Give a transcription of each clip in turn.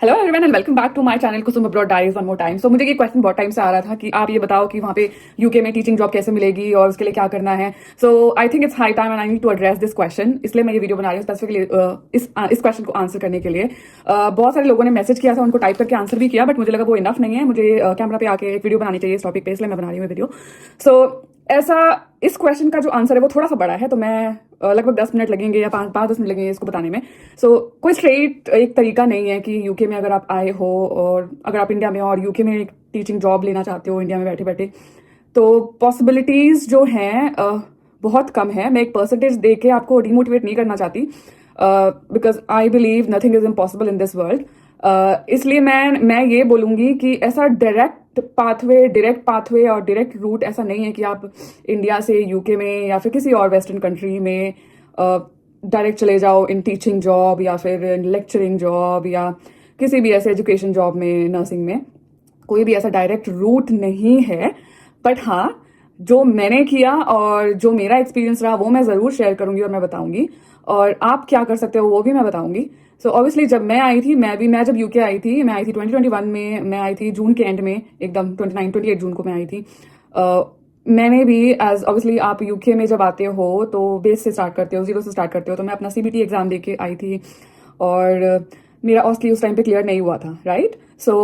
Hello everyone and welcome back to my channel Kusum abroad diaries one more time. So मुझे ये question बहुत time से आ रहा था कि आप ये बताओ कि वहाँ पे यूके में टीचिंग जॉब कैसे मिलेगी और उसके लिए क्या करना है। So I think it's high time and I need to address this question, इसलिए मैं ये वीडियो बना रही हूँ स्पेसिफिकली इस क्वेश्चन को आंसर करने के लिए। बहुत सारे लोगों ने मैसेज किया था, उनको टाइप करके आंसर भी किया, बट मुझे लगा वो इनफ नहीं है, मुझे कैमरा पे आके एक वीडियो बनानी चाहिए इस टॉपिक पे, इसलिए मैं बना रही हूँ वीडियो। सो ऐसा इस क्वेश्चन का जो आंसर है वो थोड़ा सा बड़ा है, तो मैं लगभग 10 मिनट लगेंगे या 5-10 मिनट लगेंगे इसको बताने में। सो कोई स्ट्रेट एक तरीका नहीं है कि यूके में अगर आप आए हो और अगर आप इंडिया में हो और यूके में एक टीचिंग जॉब लेना चाहते हो इंडिया में बैठे बैठे, तो पॉसिबिलिटीज जो हैं बहुत कम है। मैं एक परसेंटेज दे के आपको डिमोटिवेट नहीं करना चाहती, because I believe nothing is impossible in this world. इसलिए मैं ये बोलूँगी कि ऐसा डायरेक्ट पाथवे और डायरेक्ट रूट ऐसा नहीं है कि आप इंडिया से यूके में या फिर किसी और वेस्टर्न कंट्री में डायरेक्ट चले जाओ इन टीचिंग जॉब या फिर लेक्चरिंग जॉब या किसी भी ऐसे एजुकेशन जॉब में, नर्सिंग में। कोई भी ऐसा डायरेक्ट रूट नहीं है। बट हाँ, जो मैंने किया और जो मेरा एक्सपीरियंस रहा वो मैं ज़रूर शेयर करूंगी और मैं बताऊंगी, और आप क्या कर सकते हो वो भी मैं बताऊंगी। सो ऑब्वियसली जब मैं आई थी, मैं जब यूके आई थी, मैं आई थी 2021 में, मैं आई थी जून के एंड में, एकदम 28 जून को मैं आई थी। मैंने भी एज ऑब्वियसली, आप यूके में जब आते हो तो बेस से स्टार्ट करते हो, जीरो से स्टार्ट करते हो, तो मैं अपना सीबीटी एग्जाम दे के आई थी और मेरा ऑस्की उस टाइम पे क्लियर नहीं हुआ था, राइट। सो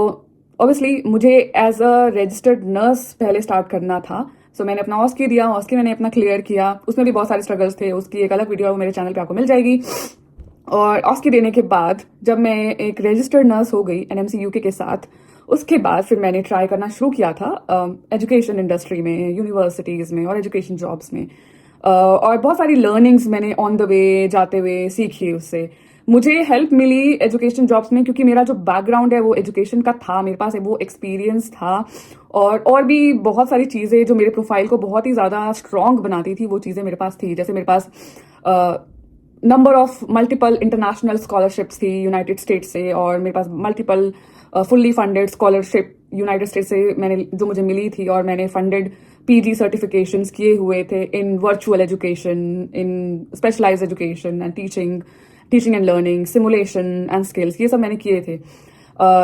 ऑब्वियसली मुझे एज अ रजिस्टर्ड नर्स पहले स्टार्ट करना था। सो मैंने अपना ऑस्की दिया, ऑस्की मैंने अपना क्लियर किया, उसमें भी बहुत सारे स्ट्रगल्स थे, उसकी एक अलग वीडियो मेरे चैनल पे आपको मिल जाएगी। और ऑस्की देने के बाद जब मैं एक रजिस्टर्ड नर्स हो गई एनएमसी यूके के साथ, उसके बाद फिर मैंने ट्राई करना शुरू किया था एजुकेशन इंडस्ट्री में, यूनिवर्सिटीज़ में और एजुकेशन जॉब्स में। और बहुत सारी लर्निंग्स मैंने ऑन द वे जाते हुए सीखी उससे। मुझे हेल्प मिली एजुकेशन जॉब्स में क्योंकि मेरा जो बैकग्राउंड है वो एजुकेशन का था, मेरे पास है वो एक्सपीरियंस था। और भी बहुत सारी चीज़ें जो मेरे प्रोफाइल को बहुत ही ज़्यादा स्ट्रॉन्ग बनाती थी, वो चीज़ें मेरे पास थी। जैसे मेरे पास number of multiple international scholarships थी यूनाइटेड स्टेट से, और मेरे पास multiple fully funded scholarship United State से मैंने जो मुझे मिली थी, और मैंने फंडेड पीजी सर्टिफिकेशंस किए हुए थे in virtual education, in specialised education and teaching and learning, simulation and skills, ये सब मैंने किए थे,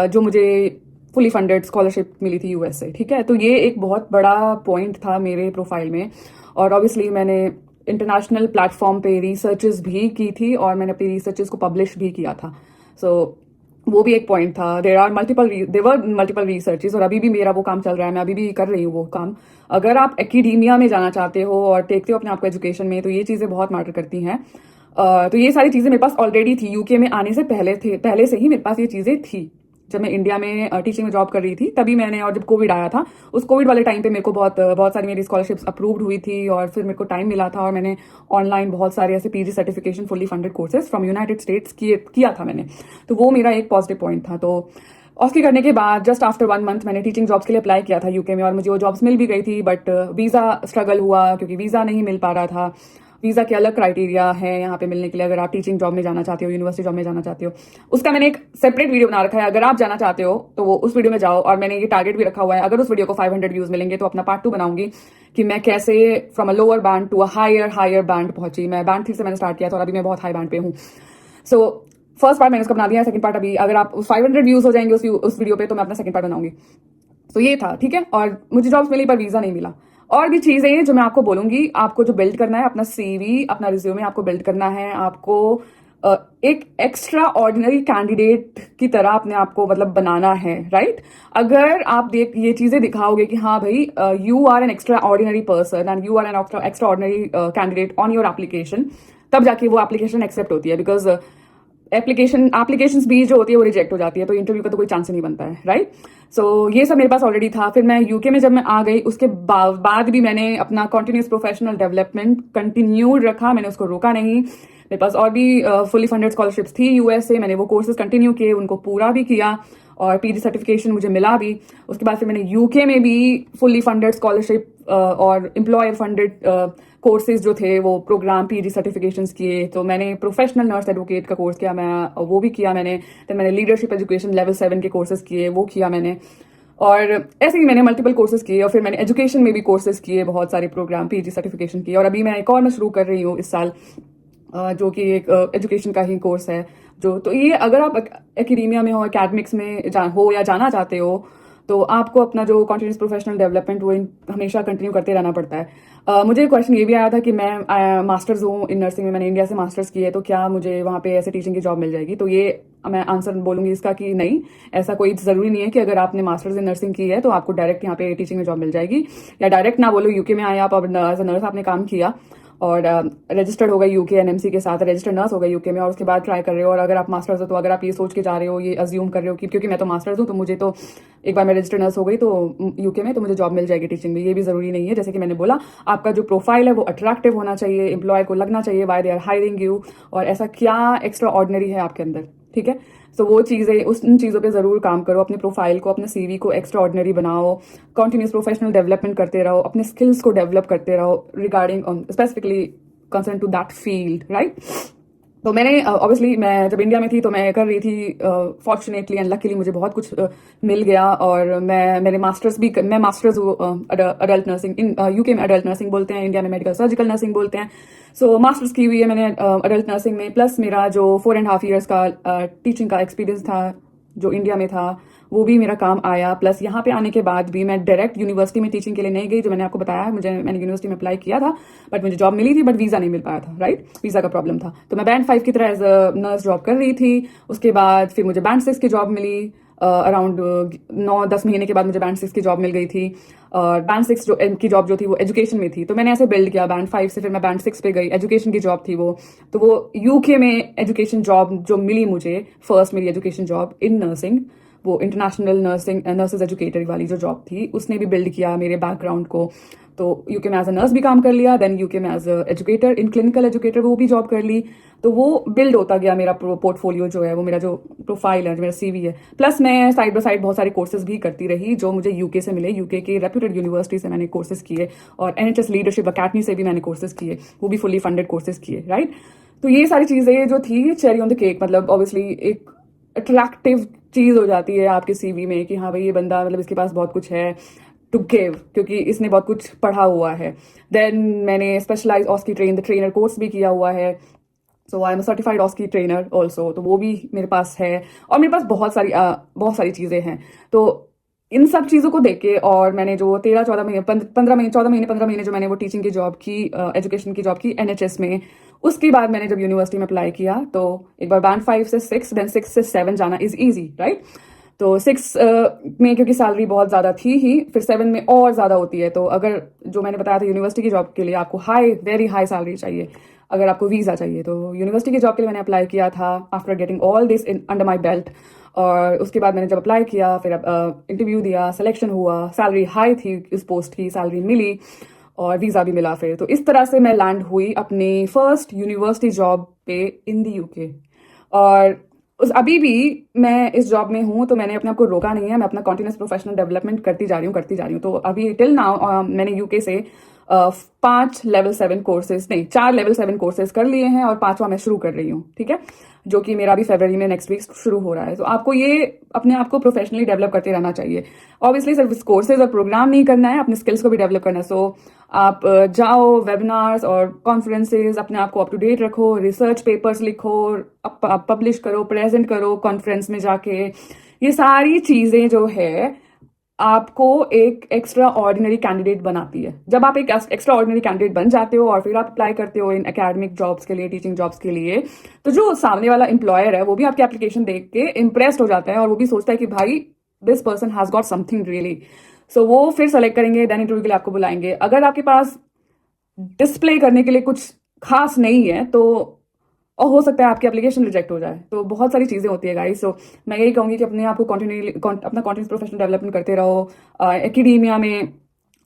जो मुझे फुली फंडेड स्कॉलरशिप मिली थी यूएस से। ठीक है, तो ये एक बहुत बड़ा पॉइंट था मेरे प्रोफाइल में। और ऑब्वियसली मैंने इंटरनेशनल प्लेटफॉर्म पे रिसर्चेस भी की थी और मैंने अपनी रिसर्चेस को पब्लिश भी किया था। सो वो भी एक पॉइंट था। देवर मल्टीपल रिसर्चेस, और अभी भी मेरा वो काम चल रहा है, मैं अभी भी कर रही हूँ वो काम। अगर आप एकेडेमिया में जाना चाहते हो और देखते हो अपने आप को एजुकेशन में, तो ये चीज़ें बहुत मैटर करती हैं। तो ये सारी चीज़ें मेरे पास ऑलरेडी थी, यूके में आने से पहले से ही मेरे पास ये चीज़ें थी। जब मैं इंडिया में टीचिंग में जॉब कर रही थी तभी मैंने, और जब कोविड आया था उस कोविड वाले टाइम पे मेरे को बहुत सारी मेरी स्कॉलरशिप्स अप्रूव्ड हुई थी, और फिर मेरे को टाइम मिला था और मैंने ऑनलाइन बहुत सारे ऐसे PG certification fully funded courses from United states किया था मैंने। तो वो मेरा एक पॉजिटिव पॉइंट था। तो ऑस्की करने के बाद जस्ट आफ्टर 1 मंथ मैंने टीचिंग जॉब्स के लिए अप्लाई किया था यूके में, और मुझे वो जॉब्स मिल भी गई थी, बट वीज़ा स्ट्रगल हुआ क्योंकि वीज़ा नहीं मिल पा रहा था। वीज़ा के अलग क्राइटेरिया है यहाँ पे मिलने के लिए, अगर आप टीचिंग जॉब में जाना चाहते हो, यूनिवर्सिटी जॉब में जाना चाहते हो। उसका मैंने एक सेपरेट वीडियो बना रखा है, अगर आप जाना चाहते हो तो वो उस वीडियो में जाओ। और मैंने ये टारगेट भी रखा हुआ है, अगर उस वीडियो को 500 व्यूज मिलेंगे तो अपना पार्ट 2 बनाऊंगी कि मैं कैसे from a lower band to a higher band पहुंची। मैं बैंड 3 से मैंने स्टार्ट किया था और अभी मैं बहुत हाई बैंड पे हूँ। सो फर्स्ट पार्ट मैंने उसका बना दिया है, सेकंड पार्ट अभी, अगर आप 500 व्यूज हो जाएंगे उस वीडियो पे, तो मैं अपना सेकंड पार्ट बनाऊंगी। तो ये था, ठीक है। और मुझे जॉब्स मिली पर वीज़ा नहीं मिला। और भी चीज़ें जो मैं आपको बोलूंगी, आपको जो बिल्ड करना है अपना सीवी, अपना रिज्यूमे आपको बिल्ड करना है। आपको एक एक्स्ट्रा ऑर्डिनरी कैंडिडेट की तरह अपने आप को मतलब बनाना है, राइट। अगर आप ये चीज़ें दिखाओगे कि हाँ भाई, you are an extraordinary person and you are an extraordinary candidate on your application, तब जाके वो एप्लीकेशन एक्सेप्ट होती है। बिकॉज एप्लीकेशंस भी जो होती है वो रिजेक्ट हो जाती है, तो इंटरव्यू का तो कोई चांस ही नहीं बनता है, राइट। सो ये सब मेरे पास ऑलरेडी था। फिर मैं यूके में जब मैं आ गई, उसके बाद भी मैंने अपना कॉन्टिन्यूस प्रोफेशनल डेवलपमेंट कंटिन्यूड रखा, मैंने उसको रोका नहीं। मेरे पास और भी फुली फंडेड स्कॉलरशिप्स थी यूएस से, मैंने वो कोर्सेज कंटिन्यू किए, उनको पूरा भी किया और पीजी सर्टिफिकेशन मुझे मिला भी। उसके बाद फिर मैंने यूके में भी फुल्ली फंडेड स्कॉलरशिप और एम्प्लॉयर फंडेड कोर्सेज जो थे वो प्रोग्राम पीजी सर्टिफिकेशंस किए। तो मैंने प्रोफेशनल नर्स एडवोकेट का कोर्स किया, मैं वो भी किया मैंने। फिर मैंने लीडरशिप एजुकेशन लेवल 7 के कोर्सेज किए, वो किया मैंने। और ऐसे ही मैंने मल्टीपल कोर्सेज किए, और फिर मैंने एजुकेशन में भी कोर्सेज किए, बहुत सारे प्रोग्राम पीजी सर्टिफिकेशन किए। और अभी मैं एक और मैं शुरू कर रही हूँ इस साल, जो कि एक एजुकेशन का ही कोर्स है, जो तो ये अगर आप एकेडेमिया में हो, एकेडमिक्स में हो या जाना चाहते हो, तो आपको अपना जो कॉन्टिन्यूस प्रोफेशनल डेवलपमेंट वो हमेशा कंटिन्यू करते रहना पड़ता है। मुझे क्वेश्चन ये भी आया था कि मैं मास्टर्स हूँ इन नर्सिंग में, मैंने इंडिया से मास्टर्स की है, तो क्या मुझे वहाँ पे ऐसे टीचिंग की जॉब मिल जाएगी? तो ये मैं आंसर बोलूंगी इसका कि नहीं, ऐसा कोई ज़रूरी नहीं है कि अगर आपने मास्टर्स इन नर्सिंग की है तो आपको डायरेक्ट यहाँ पे टीचिंग में जॉब मिल जाएगी। या डायरेक्ट ना बोलो, यूके में आए आप, अब एज अ नर्स आपने काम किया और रजिस्टर्ड हो गए यूके एनएमसी के साथ, रजिस्टर्ड नर्स हो गए यूके में, और उसके बाद ट्राई कर रहे हो, और अगर आप मास्टर्स हो तो अगर आप ये सोच के जा रहे हो, ये अज्यूम कर रहे हो कि क्योंकि मैं तो मास्टर्स हूँ तो मुझे तो एक बार मैं रजिस्टर्ड नर्स हो गई तो यूके में तो मुझे जॉब मिल जाएगी टीचिंग में, ये भी ज़रूरी नहीं है। जैसे कि मैंने बोला, आपका जो प्रोफाइल है वो अट्रैक्टिव होना चाहिए, एम्प्लॉयर को लगना चाहिए why they are hiring you, और ऐसा क्या एक्स्ट्रा ऑर्डिनरी है आपके अंदर, ठीक है। तो वो चीज़ें, उन चीज़ों पे ज़रूर काम करो, अपने प्रोफाइल को, अपने सीवी को एक्स्ट्रा ऑर्डिनरी बनाओ, कॉन्टिन्यूस प्रोफेशनल डेवलपमेंट करते रहो, अपने स्किल्स को डेवलप करते रहो regarding specifically concern to that field, right. तो मैंने ऑब्वियसली मैं जब इंडिया में थी तो मैं कर रही थी, फॉर्चुनेटली एंड लकीली मुझे बहुत कुछ मिल गया, और मेरे मास्टर्स भी, मैं मास्टर्स हूँ अडल्ट नर्सिंग, इन यूके में अडल्ट नर्सिंग बोलते हैं, इंडिया में मेडिकल सर्जिकल नर्सिंग बोलते हैं। सो मास्टर्स की हुई है मैंने अडल्ट नर्सिंग में, प्लस मेरा जो 4.5 ईयर्स का टीचिंग का एक्सपीरियंस था जो इंडिया में था, वो भी मेरा काम आया। प्लस यहाँ पे आने के बाद भी मैं डायरेक्ट यूनिवर्सिटी में टीचिंग के लिए नहीं गई, जो मैंने आपको बताया, मैंने यूनिवर्सिटी में अप्लाई किया था, बट मुझे जॉब मिली थी, बट वीज़ा नहीं मिल पाया था, राइट, वीज़ा का प्रॉब्लम था। तो मैं बैंड 5 की तरह एज अ नर्स जॉब कर रही थी। उसके बाद फिर मुझे बैंड 6 की जॉब मिली, अराउंड 9-10 महीने के बाद मुझे बैंड 6 की जॉब मिल गई थी। और बैंड 6 जो की जॉब जो थी वो एजुकेशन में थी, तो मैंने ऐसे बिल्ड किया, बैंड 5 से फिर मैं बैंड 6 पे गई, एजुकेशन की जॉब थी वो। तो वो यूके में एजुकेशन जॉब जो मिली मुझे, फर्स्ट मेरी एजुकेशन जॉब इन नर्सिंग, वो इंटरनेशनल नर्सिंग नर्सेज एजुकेटर वाली जो जॉब थी, उसने भी बिल्ड किया मेरे बैकग्राउंड को। तो यूके में एज अ नर्स भी काम कर लिया, देन यूके में as a educator, in clinical educator वो भी जॉब कर ली। तो वो बिल्ड होता गया मेरा पोर्टफोलियो जो है, वो मेरा जो प्रोफाइल है, जो मेरा सीवी है। प्लस मैं साइड बाय साइड बहुत सारे कोर्सेज भी करती रही जो मुझे यूके से मिले, यूके की रेप्यूटेड यूनिवर्सिटी से मैंने कोर्सेज किए, और एनएचएस लीडरशिप अकेडमी से भी मैंने कोर्सेज किए, वो भी फुली फंडेड कोर्सेज किए, राइट। तो ये सारी चीज़ें जो थी चेरी ऑन द केक, मतलब ऑब्वियसली एक अट्रैक्टिव चीज हो जाती है आपके सीवी में कि हाँ भाई ये बंदा, मतलब इसके पास बहुत कुछ है टू गिव, क्योंकि इसने बहुत कुछ पढ़ा हुआ है। देन मैंने स्पेशलाइज ऑस्की ट्रेनर कोर्स भी किया हुआ है, so I am certified OSCE trainer also, तो वो भी मेरे पास है। और मेरे पास बहुत सारी चीज़ें हैं। तो इन सब चीज़ों को देख के, और मैंने जो 13-14 महीने 15 महीने 14 महीने 15 महीने जो मैंने वो टीचिंग की जॉब की, एजुकेशन की जॉब की एनएचएस में, उसके बाद मैंने जब यूनिवर्सिटी में अप्लाई किया तो एक बार बैंड 5 से 6, देन 6 से 7 जाना इज ईजी, राइट। तो 6 में क्योंकि सैलरी बहुत ज़्यादा थी ही, फिर 7 में और ज़्यादा होती है। तो अगर जो मैंने बताया था यूनिवर्सिटी की जॉब के लिए आपको वेरी हाई सैलरी चाहिए, अगर आपको वीज़ा चाहिए, तो यूनिवर्सिटी की जॉब के लिए मैंने अप्लाई किया था after getting all this in under my belt. और उसके बाद मैंने जब अप्लाई किया, फिर इंटरव्यू दिया, सिलेक्शन हुआ, सैलरी हाई थी, इस पोस्ट की सैलरी मिली, और वीज़ा भी मिला फिर। तो इस तरह से मैं लैंड हुई अपनी फर्स्ट यूनिवर्सिटी जॉब पे इन दी यूके। और अभी भी मैं इस जॉब में हूँ, तो मैंने अपने आप को रोका नहीं है, मैं अपना कॉन्टिन्यूस प्रोफेशनल डेवलपमेंट करती जा रही हूँ। तो अभी टिल नाउ मैंने यूके से 5 लेवल 7 कोर्सेज, नहीं 4 लेवल 7 कोर्सेज कर लिए हैं, और 5वां मैं शुरू कर रही हूँ, ठीक है, जो कि मेरा भी फरवरी में नेक्स्ट वीक शुरू हो रहा है। तो आपको ये अपने आप को प्रोफेशनली डेवलप करते रहना चाहिए। ऑब्वियसली सिर्फ कोर्सेज और प्रोग्राम नहीं करना है, अपने स्किल्स को भी डेवलप करना है। सो आप जाओ वेबिनार्स और कॉन्फ्रेंसेज, अपने आप को अप टू डेट रखो, रिसर्च पेपर्स लिखो, पब्लिश करो, प्रेजेंट करो कॉन्फ्रेंस में जाके। ये सारी चीज़ें जो है आपको एक एक्स्ट्रा ऑर्डिनरी कैंडिडेट बनाती है। जब आप एक एक्स्ट्रा ऑर्डिनरी कैंडिडेट बन जाते हो और फिर आप अप्लाई करते हो इन एकेडमिक जॉब्स के लिए, टीचिंग जॉब्स के लिए, तो जो सामने वाला एम्प्लॉयर है वो भी आपकी एप्लीकेशन देख के इम्प्रेस्ड हो जाता है, और वो भी सोचता है कि भाई this person has got something really. So वो फिर सेलेक्ट करेंगे, देन इंटरव्यू के लिए आपको बुलाएंगे। अगर आपके पास डिस्प्ले करने के लिए कुछ खास नहीं है तो, और हो सकता है आपकी एप्लीकेशन रिजेक्ट हो जाए। तो बहुत सारी चीज़ें होती है गाइस। सो मैं यही कहूँगी कि अपने आप को अपना कॉन्टिन्यूस प्रोफेशनल डेवलपमेंट करते रहो। एकेडेमिया में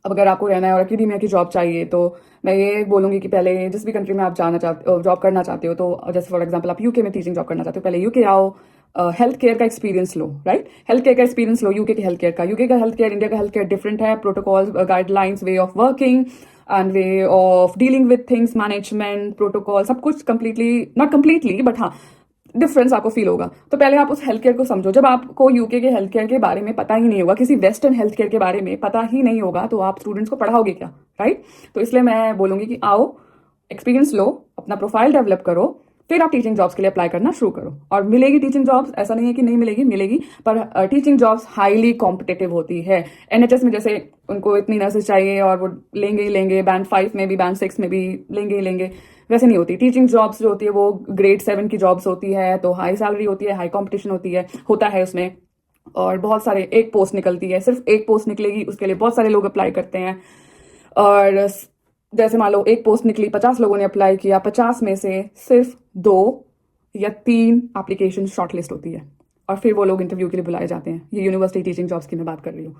अगर आपको रहना है और एकेडेमिया की जॉब चाहिए, तो मैं ये बोलूँगी कि पहले जिस भी कंट्री में आप जाना चाहते हो, जॉब करना चाहते हो, तो जैसे फॉर एग्जाम्पल आप यूके में टीचिंग जॉब करना चाहते हो, पहले यूके आओ, हेल्थ केयर का एक्सपीरियंस लो, राइट। हेल्थ केयर का एक्सपीरियंस लो, यूके के हेल्थ केयर का। यूके का हेल्थ केयर, इंडिया का हेल्थ केयर डिफरेंट है, protocols, guidelines, way of working and way of dealing with things, management, protocol, सब कुछ कंप्लीटली, नॉट कंप्लीटली बट हाँ difference आपको फील होगा। तो पहले आप उस हेल्थ केयर को समझो। जब आपको यूके के हेल्थ केयर के बारे में पता ही नहीं होगा, किसी वेस्टर्न हेल्थ केयर के बारे में पता ही नहीं होगा, तो आप स्टूडेंट्स को पढ़ाओगे क्या, राइट। तो इसलिए मैं बोलूँगी कि आओ, एक्सपीरियंस लो, अपना प्रोफाइल डेवलप करो, फिर आप टीचिंग जॉब्स के लिए अप्लाई करना शुरू करो। और मिलेगी टीचिंग जॉब्स, ऐसा नहीं है कि नहीं मिलेगी, मिलेगी, पर टीचिंग जॉब्स हाईली कॉम्पिटिटिव होती है। एनएचएस में जैसे उनको इतनी नर्सेज चाहिए और वो लेंगे ही लेंगे, बैंड 5 में भी, बैंड 6 में भी लेंगे ही लेंगे, वैसे नहीं होती। टीचिंग जॉब्स जो होती है वो ग्रेड 7 की जॉब्स होती है, तो हाई सैलरी होती है, हाई कॉम्पिटिशन होता है उसमें, और बहुत सारे, एक पोस्ट निकलती है, सिर्फ एक पोस्ट निकलेगी, उसके लिए बहुत सारे लोग अप्लाई करते हैं। और जैसे मान लो एक पोस्ट निकली, 50 लोगों ने अप्लाई किया, 50 में से सिर्फ 2 या 3 एप्लीकेशन शॉर्टलिस्ट होती है, और फिर वो लोग इंटरव्यू के लिए बुलाए जाते हैं। ये यूनिवर्सिटी टीचिंग जॉब्स की मैं बात कर रही हूँ।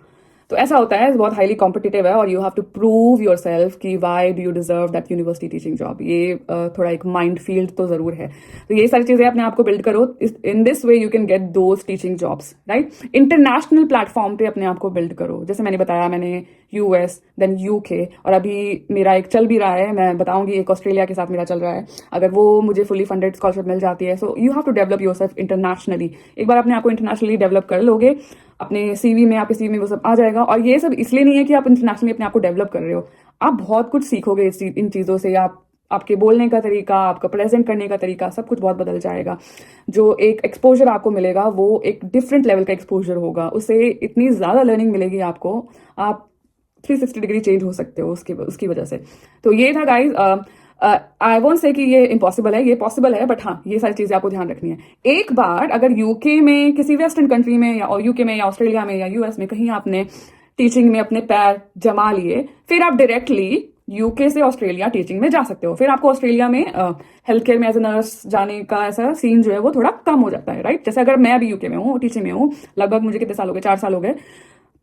तो ऐसा होता है, बहुत हाईली कॉम्पिटिटिव है, और you have to prove yourself कि why do you deserve that university teaching job. ये थोड़ा एक माइंड फील्ड तो जरूर है। तो ये सारी चीजें अपने आप को बिल्ड करो, in this way you can get those teaching jobs, right. International platform पे अपने आप को बिल्ड करो। जैसे मैंने बताया, मैंने यूएस, देन यूके, और अभी मेरा एक चल भी रहा है, मैं बताऊंगी, एक ऑस्ट्रेलिया के साथ मेरा चल रहा है। अगर वो मुझे फुली फंडेड स्कॉलरशिप मिल जाती है, so you have to develop yourself internationally. एक बार अपने आप को इंटरनेशनली डेवलप कर लोगे, अपने सीवी में, आपके सीवी में वो सब आ जाएगा। और ये सब इसलिए नहीं है कि आप इंटरनेशनली अपने आप को डेवलप कर रहे हो, आप बहुत कुछ सीखोगे इन चीज़ों से। आपके बोलने का तरीका, आपका प्रेजेंट करने का तरीका, सब कुछ बहुत बदल जाएगा। जो एक एक्सपोजर आपको मिलेगा वो एक डिफरेंट लेवल का एक्सपोजर होगा, उससे इतनी ज़्यादा लर्निंग मिलेगी आपको, आप 360 डिग्री चेंज हो सकते हो उसकी वजह से। तो ये था गाइज। आई वोंट से कि ये इम्पॉसिबल है, ये पॉसिबल है, बट हाँ, ये सारी चीजें आपको ध्यान रखनी है। एक बार अगर यूके में, किसी वेस्टर्न कंट्री में, या यूके में, या ऑस्ट्रेलिया में, या यूएस में, कहीं आपने टीचिंग में अपने पैर जमा लिए, फिर आप डायरेक्टली यूके से ऑस्ट्रेलिया टीचिंग में जा सकते हो। फिर आपको ऑस्ट्रेलिया में हेल्थ केयर में एज ए नर्स जाने का ऐसा सीन जो है वो थोड़ा कम हो जाता है, राइट। जैसे अगर मैं अभी यूके में हूँ, टीचिंग में हूँ, लगभग मुझे कितने साल हो गए, 4 साल हो गए,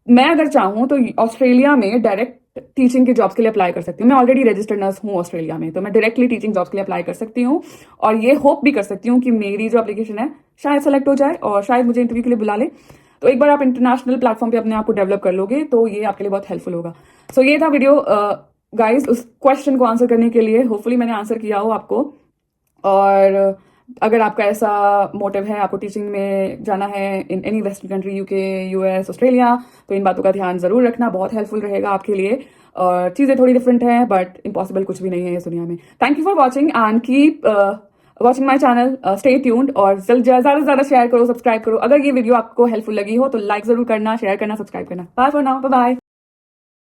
मैं अगर चाहूँ तो ऑस्ट्रेलिया में डायरेक्ट टीचिंग के जॉब्स के लिए अप्लाई कर सकती हूँ। मैं ऑलरेडी रजिस्टर्ड नर्स हूँ ऑस्ट्रेलिया में, तो मैं डायरेक्टली टीचिंग जॉब्स के लिए अप्लाई कर सकती हूँ, और ये होप भी कर सकती हूँ कि मेरी जो एप्लीकेशन है शायद सेलेक्ट हो जाए और शायद मुझे इंटरव्यू के लिए बुला ले। तो एक बार आप इंटरनेशनल प्लेटफॉर्म पे अपने आप को डेवलप कर लोगे तो ये आपके लिए बहुत हेल्पफुल होगा। सो ये था वीडियो गाइज, उस क्वेश्चन को आंसर करने के लिए। होपफुली मैंने आंसर किया हो आपको। और अगर आपका ऐसा मोटिव है, आपको टीचिंग में जाना है in any western country, UK, US, Australia, तो इन बातों का ध्यान जरूर रखना, बहुत हेल्पफुल रहेगा आपके लिए। और चीज़ें थोड़ी डिफरेंट हैं, बट इम्पॉसिबल कुछ भी नहीं है इस दुनिया में। Thank you for watching and keep watching my channel, stay tuned, और ज़्यादा से ज़्यादा शेयर करो, सब्सक्राइब करो। अगर ये वीडियो आपको हेल्पफुल लगी हो तो लाइक जरूर करना, शेयर करना, सब्सक्राइब करना। Bye for now, bye bye.